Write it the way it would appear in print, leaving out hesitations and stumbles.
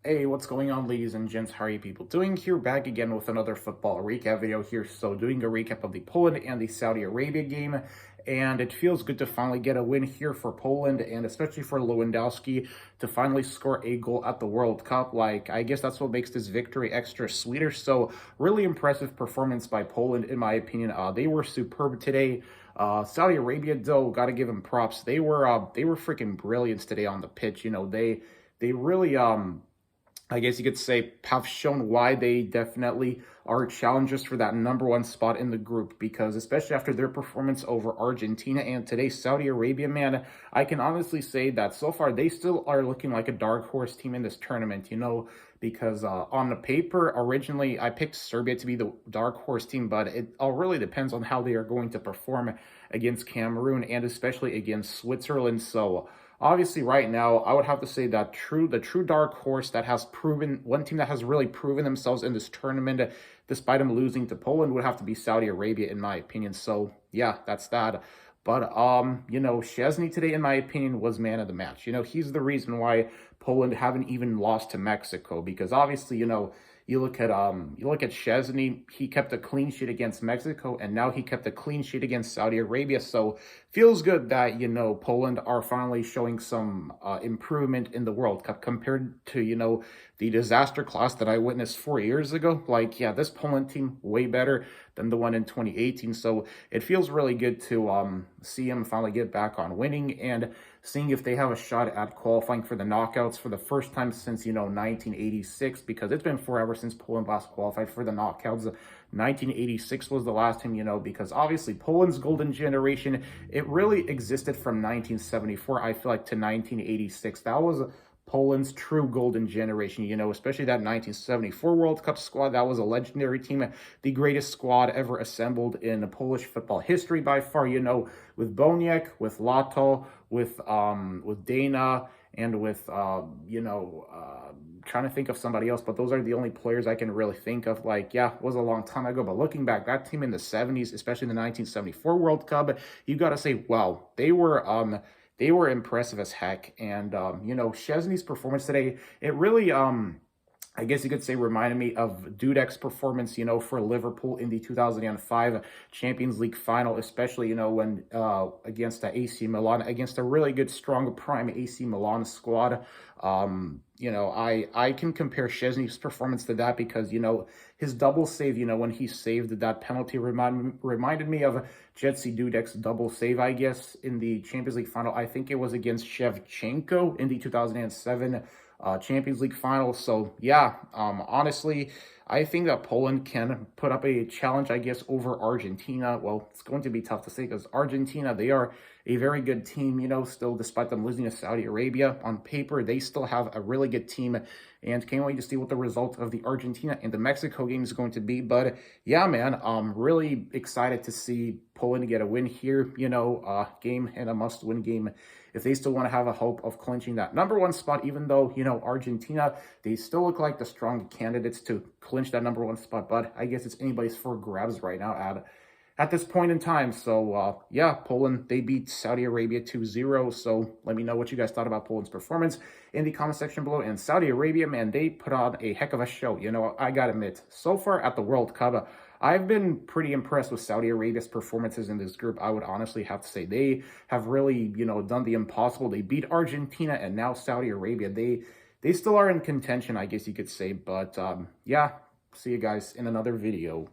Hey, what's going on, ladies and gents? How are you people doing? Here, back again with another football recap video here. So, doing a recap of the Poland and the Saudi Arabia game, and it feels good to finally get a win here for Poland, and especially for Lewandowski to finally score a goal at the World Cup. Like, I guess that's what makes this victory extra sweeter. So, really impressive performance by Poland, in my opinion. They were superb today. Saudi Arabia, though, got to give them props. They were freaking brilliant today on the pitch. They really I guess you could say, have shown why they definitely are challengers for that number one spot in the group. Because especially after their performance over Argentina and today Saudi Arabia, man, I can honestly say that so far they still are looking like a dark horse team in this tournament, because on the paper, originally I picked Serbia to be the dark horse team, but it all really depends on how they are going to perform against Cameroon and especially against Switzerland. So, obviously, right now, I would have to say that the true dark horse that has proven, one team that has really proven themselves in this tournament, despite them losing to Poland, would have to be Saudi Arabia, in my opinion. So, yeah, that's that. But, Szczesny today, in my opinion, was man of the match. He's the reason why Poland haven't even lost to Mexico, because obviously, you look at Szczesny, he kept a clean sheet against Mexico, and now he kept a clean sheet against Saudi Arabia. So feels good that, Poland are finally showing some improvement in the World Cup compared to, the disaster class that I witnessed 4 years ago. Like, yeah, this Poland team way better than the one in 2018. So it feels really good to see him finally get back on winning and seeing if they have a shot at qualifying for the knockouts for the first time since, 1986, because it's been forever since Poland last qualified for the knockouts. 1986 was the last time, because obviously Poland's golden generation, it really existed from 1974, I feel like, to 1986. That was Poland's true golden generation, especially that 1974 World Cup squad. That was a legendary team, the greatest squad ever assembled in Polish football history by far, with Boniek, with Lato, with Dana, and with trying to think of somebody else, but those are the only players I can really think of. Like, yeah, it was a long time ago, but looking back, that team in the 70s, especially the 1974 World Cup, you got to say, wow, they were impressive as heck. And Szczesny's performance today, it really I guess you could say reminded me of Dudek's performance, for Liverpool in the 2005 Champions League final, especially, when against the AC Milan, against a really good, strong, prime AC Milan squad. I can compare Szczesny's performance to that because, his double save, when he saved that penalty reminded me of Jerzy Dudek's double save, I guess, in the Champions League final. I think it was against Shevchenko in the 2007 Champions League final. So yeah, honestly, I think that Poland can put up a challenge, I guess, over Argentina. Well, it's going to be tough to say because Argentina, they are a very good team, still, despite them losing to Saudi Arabia. On paper, they still have a really good team, and can't wait to see what the result of the Argentina and the Mexico game is going to be. But yeah, man, I'm really excited to see Poland get a win here, game and a must-win game if they still want to have a hope of clinching that number one spot, even though, Argentina, they still look like the strong candidates to clinch that number one spot. But I guess it's anybody's for grabs right now at this point in time. So, yeah, Poland, they beat Saudi Arabia 2-0. So let me know what you guys thought about Poland's performance in the comment section below. And Saudi Arabia, man, they put on a heck of a show. I got to admit, so far at the World Cup, I've been pretty impressed with Saudi Arabia's performances in this group. I would honestly have to say they have really, done the impossible. They beat Argentina and now Saudi Arabia. They still are in contention, I guess you could say. But, yeah, see you guys in another video.